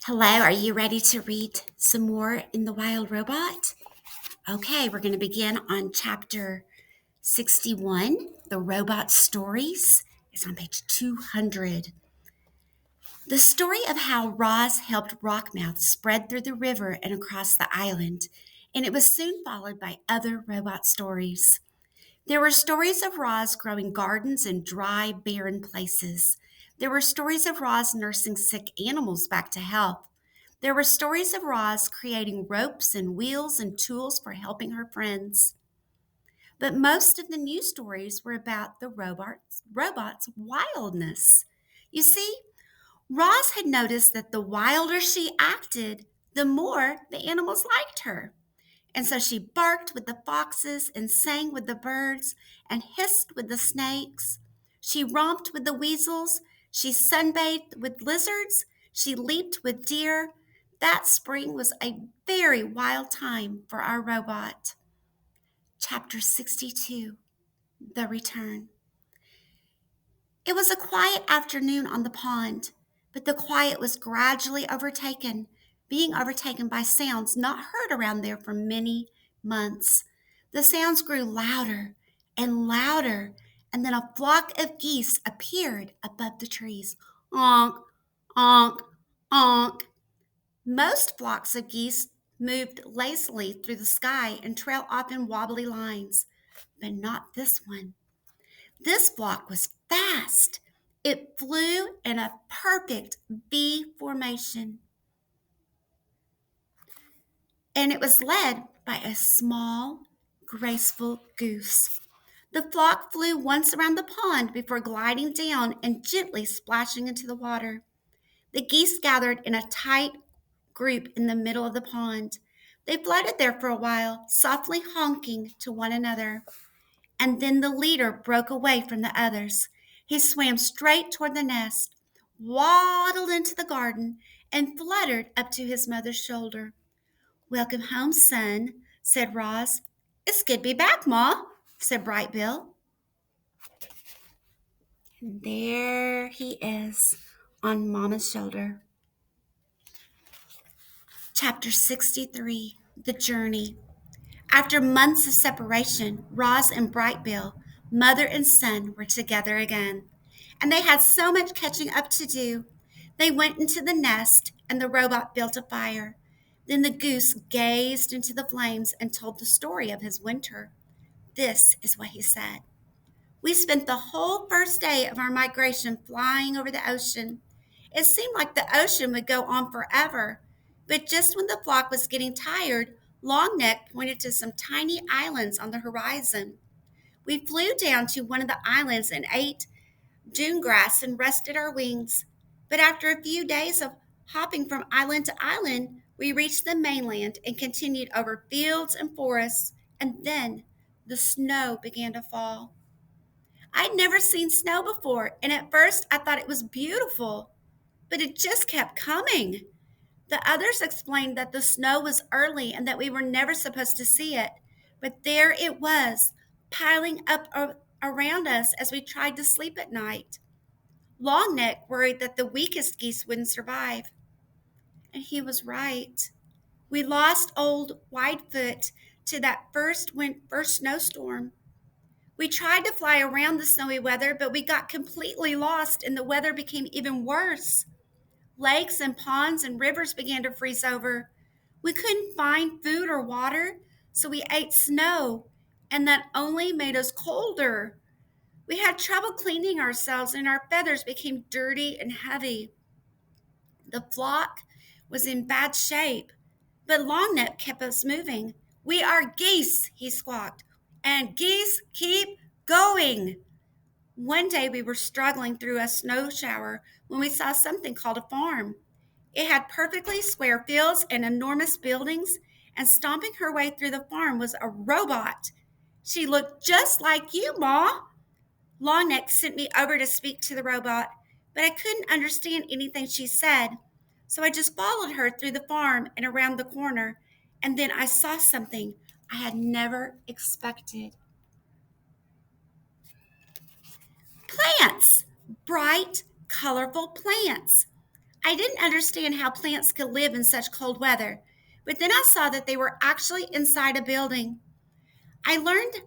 Hello, are you ready to read some more in The Wild Robot? Okay, we're going to begin on chapter 61, The Robot Stories. It's on page 200. The story of how Roz helped Rockmouth spread through the river and across the island, and it was soon followed by other robot stories. There were stories of Roz growing gardens in dry, barren places. There were stories of Roz nursing sick animals back to health. There were stories of Roz creating ropes and wheels and tools for helping her friends. But most of the news stories were about the robot's wildness. You see, Roz had noticed that the wilder she acted, the more the animals liked her. And so she barked with the foxes and sang with the birds and hissed with the snakes. She romped with the weasels. She sunbathed with lizards. She leaped with deer. That spring was a very wild time for our robot. Chapter 62, The Return. It was a quiet afternoon on the pond, but the quiet was gradually being overtaken by sounds not heard around there for many months. The sounds grew louder and louder, and then a flock of geese appeared above the trees. Onk, onk, onk. Most flocks of geese moved lazily through the sky and trailed off in wobbly lines, but not this one. This flock was fast. It flew in a perfect V formation, and it was led by a small, graceful goose. The flock flew once around the pond before gliding down and gently splashing into the water. The geese gathered in a tight group in the middle of the pond. They floated there for a while, softly honking to one another. And then the leader broke away from the others. He swam straight toward the nest, waddled into the garden, and fluttered up to his mother's shoulder. "Welcome home, son," said Roz. "It's good to be back, Ma," said Bright Bill. And there he is on Mama's shoulder. Chapter 63, The Journey. After months of separation, Roz and Bright Bill, mother and son, were together again. And they had so much catching up to do. They went into the nest, and the robot built a fire. Then the goose gazed into the flames and told the story of his winter. This is what he said. "We spent the whole first day of our migration flying over the ocean. It seemed like the ocean would go on forever, but just when the flock was getting tired, Longneck pointed to some tiny islands on the horizon. We flew down to one of the islands and ate dune grass and rested our wings. But after a few days of hopping from island to island, we reached the mainland and continued over fields and forests, and then the snow began to fall. I'd never seen snow before, and at first I thought it was beautiful, but it just kept coming. The others explained that the snow was early and that we were never supposed to see it, but there it was, piling up around us as we tried to sleep at night. Longneck worried that the weakest geese wouldn't survive. And he was right. We lost old Whitefoot to that first snowstorm. We tried to fly around the snowy weather, but we got completely lost and the weather became even worse. Lakes and ponds and rivers began to freeze over. We couldn't find food or water, so we ate snow, and that only made us colder. We had trouble cleaning ourselves, and our feathers became dirty and heavy. The flock was in bad shape, but Longneck kept us moving. "We are geese," he squawked, "and geese keep going." One day we were struggling through a snow shower when we saw something called a farm. It had perfectly square fields and enormous buildings, and stomping her way through the farm was a robot. She looked just like you, Ma. Longneck sent me over to speak to the robot, but I couldn't understand anything she said. So I just followed her through the farm and around the corner, and then I saw something I had never expected. Plants! Bright, colorful plants. I didn't understand how plants could live in such cold weather, but then I saw that they were actually inside a building. I learned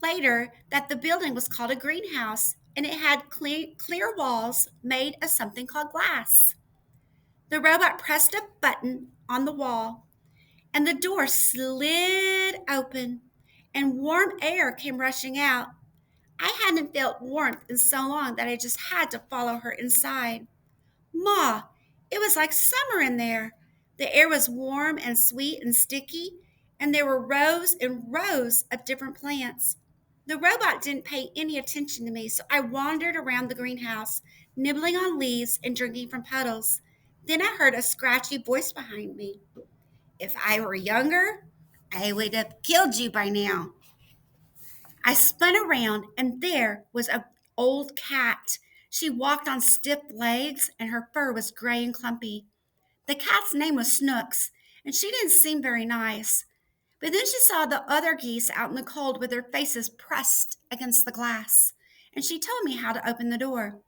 later that the building was called a greenhouse and it had clear walls made of something called glass. The robot pressed a button on the wall and the door slid open and warm air came rushing out. I hadn't felt warmth in so long that I just had to follow her inside. Ma, it was like summer in there. The air was warm and sweet and sticky, and there were rows and rows of different plants. The robot didn't pay any attention to me, so I wandered around the greenhouse, nibbling on leaves and drinking from puddles. Then I heard a scratchy voice behind me. If I were younger, I would have killed you by now. I spun around, and there was an old cat. She walked on stiff legs, and her fur was gray and clumpy. The cat's name was Snooks, and she didn't seem very nice. But then she saw the other geese out in the cold with their faces pressed against the glass, and she told me how to open the door.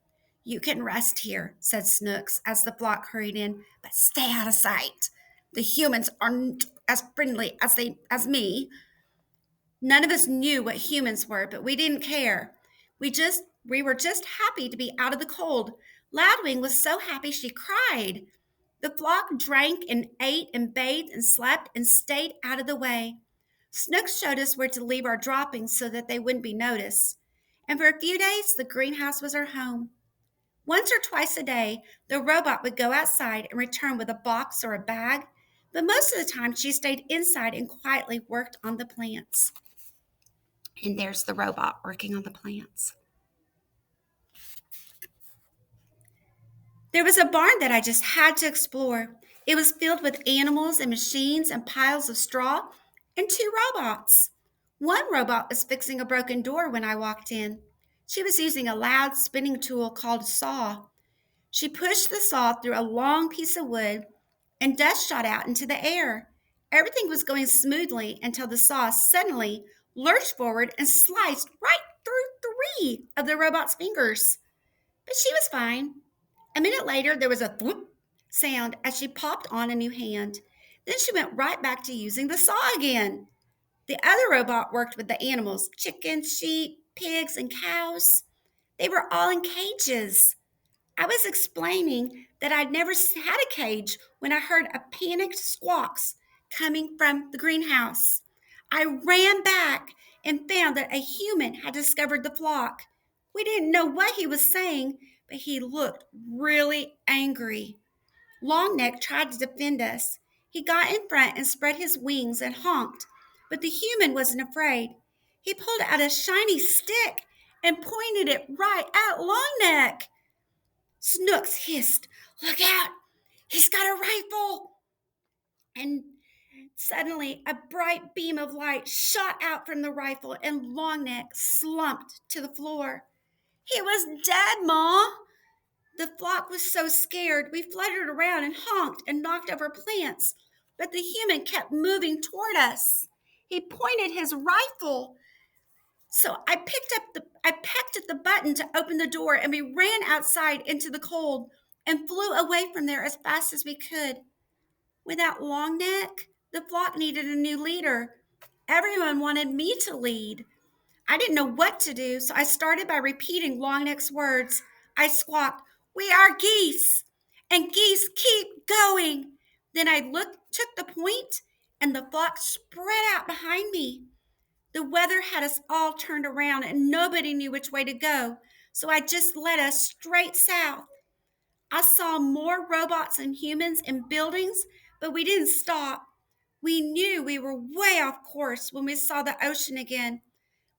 You can rest here, said Snooks as the flock hurried in, but stay out of sight. The humans aren't as friendly as me. None of us knew what humans were, but we didn't care. We were just happy to be out of the cold. Loudwing was so happy she cried. The flock drank and ate and bathed and slept and stayed out of the way. Snooks showed us where to leave our droppings so that they wouldn't be noticed. And for a few days, the greenhouse was our home. Once or twice a day, the robot would go outside and return with a box or a bag, but most of the time she stayed inside and quietly worked on the plants. And there's the robot working on the plants. There was a barn that I just had to explore. It was filled with animals and machines and piles of straw and two robots. One robot was fixing a broken door when I walked in. She was using a loud spinning tool called a saw. She pushed the saw through a long piece of wood and dust shot out into the air. Everything was going smoothly until the saw suddenly lurched forward and sliced right through three of the robot's fingers. But she was fine. A minute later, there was a thwomp sound as she popped on a new hand. Then she went right back to using the saw again. The other robot worked with the animals, chickens, sheep, pigs, and cows. They were all in cages. I was explaining that I'd never had a cage when I heard a panicked squawks coming from the greenhouse. I ran back and found that a human had discovered the flock. We didn't know what he was saying, but he looked really angry. Longneck tried to defend us. He got in front and spread his wings and honked, but the human wasn't afraid. He pulled out a shiny stick and pointed it right at Longneck. Snooks hissed, "Look out! He's got a rifle!" And suddenly a bright beam of light shot out from the rifle and Longneck slumped to the floor. He was dead, Ma! The flock was so scared we fluttered around and honked and knocked over plants, but the human kept moving toward us. He pointed his rifle. So I pecked at the button to open the door and we ran outside into the cold and flew away from there as fast as we could. Without Longneck, the flock needed a new leader. Everyone wanted me to lead. I didn't know what to do, so I started by repeating Longneck's words. I squawked, "We are geese, and geese keep going." Then I took the point, and the flock spread out behind me. The weather had us all turned around, and nobody knew which way to go, so I just led us straight south. I saw more robots and humans in buildings, but we didn't stop. We knew we were way off course when we saw the ocean again,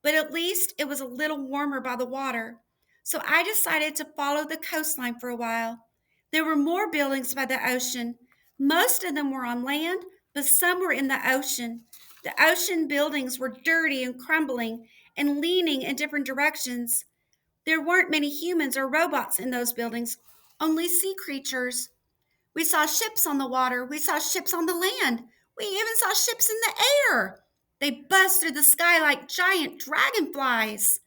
but at least it was a little warmer by the water. So I decided to follow the coastline for a while. There were more buildings by the ocean. Most of them were on land, but some were in the ocean. The ocean buildings were dirty and crumbling and leaning in different directions. There weren't many humans or robots in those buildings, only sea creatures. We saw ships on the water. We saw ships on the land. We even saw ships in the air. They buzzed through the sky like giant dragonflies.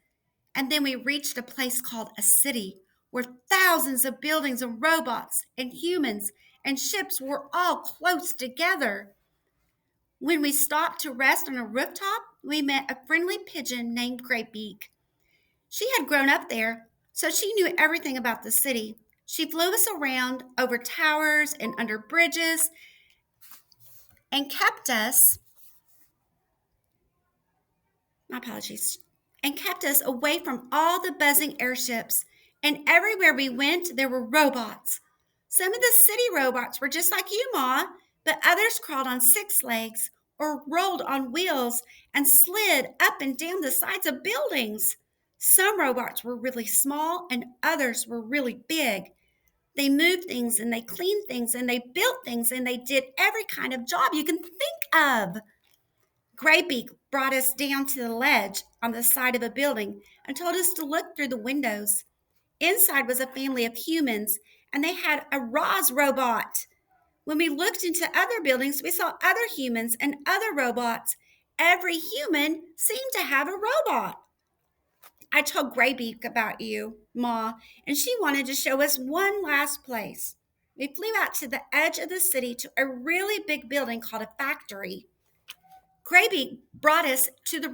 And then we reached a place called a city where thousands of buildings and robots and humans and ships were all close together. When we stopped to rest on a rooftop, we met a friendly pigeon named Greybeak. She had grown up there, so she knew everything about the city. She flew us around over towers and under bridges and kept us, my apologies, and kept us away from all the buzzing airships. And everywhere we went, there were robots. Some of the city robots were just like you, Ma, but others crawled on six legs or rolled on wheels and slid up and down the sides of buildings. Some robots were really small and others were really big. They moved things and they cleaned things and they built things and they did every kind of job you can think of. Greybeak brought us down to the ledge on the side of a building and told us to look through the windows. Inside was a family of humans, and they had a Roz robot. When we looked into other buildings, we saw other humans and other robots. Every human seemed to have a robot. I told Greybeak about you, Ma, and she wanted to show us one last place. We flew out to the edge of the city to a really big building called a factory. Greybeak brought us to the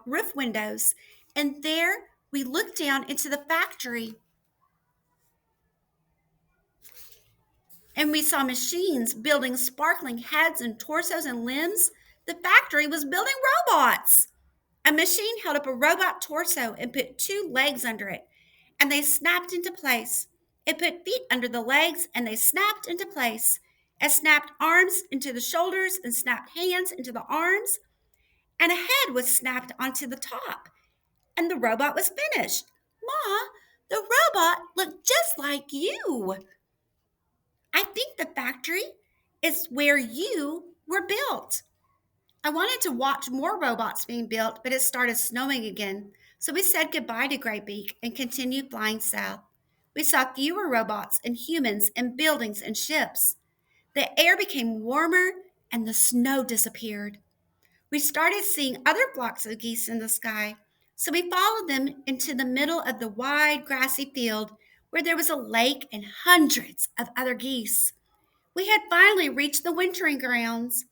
roof windows, and there we looked down into the factory. And we saw machines building sparkling heads and torsos and limbs. The factory was building robots. A machine held up a robot torso and put two legs under it, and they snapped into place. It put feet under the legs, and they snapped into place. It snapped arms into the shoulders and snapped hands into the arms, and a head was snapped onto the top, and the robot was finished. Ma, the robot looked just like you. I think the factory is where you were built. I wanted to watch more robots being built, but it started snowing again. So we said goodbye to Greybeak and continued flying south. We saw fewer robots and humans and buildings and ships. The air became warmer and the snow disappeared. We started seeing other flocks of geese in the sky. So we followed them into the middle of the wide grassy field where there was a lake and hundreds of other geese. We had finally reached the wintering grounds.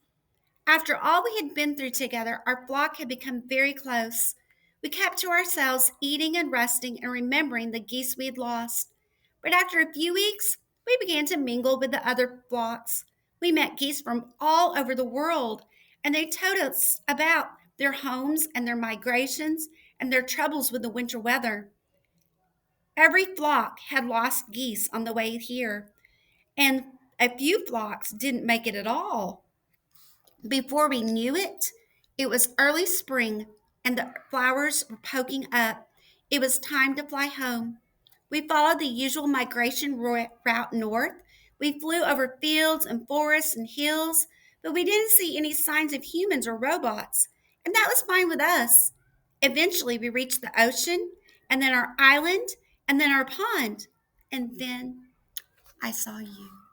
After all we had been through together, our flock had become very close. We kept to ourselves, eating and resting and remembering the geese we had lost. But after a few weeks, we began to mingle with the other flocks. We met geese from all over the world, and they told us about their homes and their migrations and their troubles with the winter weather. Every flock had lost geese on the way here, and a few flocks didn't make it at all. Before we knew it, it was early spring and the flowers were poking up. It was time to fly home. We followed the usual migration route north. We flew over fields and forests and hills, but we didn't see any signs of humans or robots, and that was fine with us. Eventually, we reached the ocean, and then our island, and then our pond, and then I saw you.